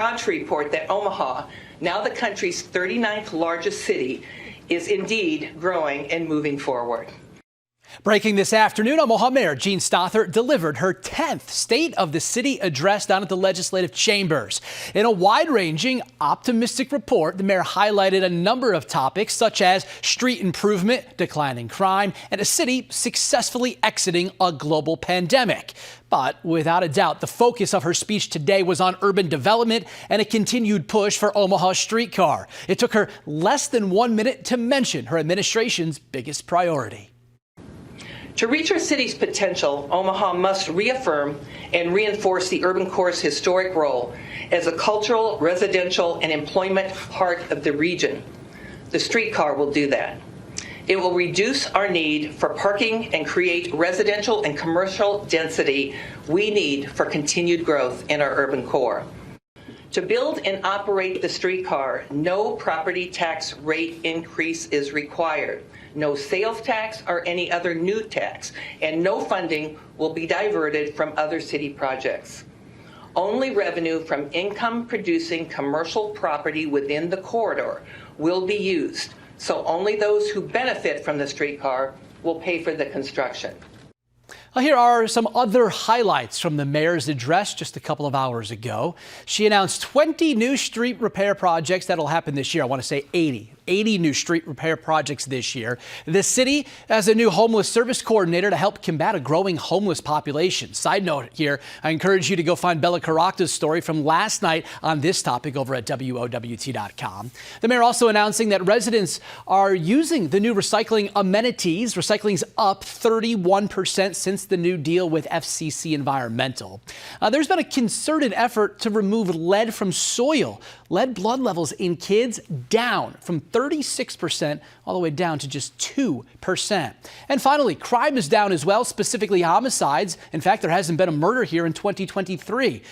Proud to report that Omaha, now the country's 39th largest city, is indeed growing and moving forward. Breaking this afternoon, Omaha Mayor Jean Stothert delivered her 10th State of the City address down at the legislative chambers. In a wide-ranging, optimistic report, the mayor highlighted a number of topics such as street improvement, declining crime, and a city successfully exiting a global pandemic. But without a doubt, the focus of her speech today was on urban development and a continued push for Omaha's streetcar. It took her less than 1 minute to mention her administration's biggest priority. To reach our city's potential, Omaha must reaffirm and reinforce the urban core's historic role as a cultural, residential, and employment heart of the region. The streetcar will do that. It will reduce our need for parking and create residential and commercial density we need for continued growth in our urban core. To build and operate the streetcar, no property tax rate increase is required, no sales tax or any other new tax, and no funding will be diverted from other city projects. Only revenue from income-producing commercial property within the corridor will be used, so only those who benefit from the streetcar will pay for the construction. Well, here are some other highlights from the mayor's address just a couple of hours ago. She announced 20 new street repair projects that'll happen this year. I want to say 80 new street repair projects this year. The city has a new homeless service coordinator to help combat a growing homeless population. Side note here, I encourage you to go find Bella Caracta's story from last night on this topic over at WOWT.com. The mayor also announcing that residents are using the new recycling amenities. Recycling's up 31% since the new deal with FCC Environmental. There's been a concerted effort to remove lead from soil. Lead blood levels in kids down from 36% all the way down to just 2%. And finally, crime is down as well, specifically homicides. In fact, there hasn't been a murder here in 2023.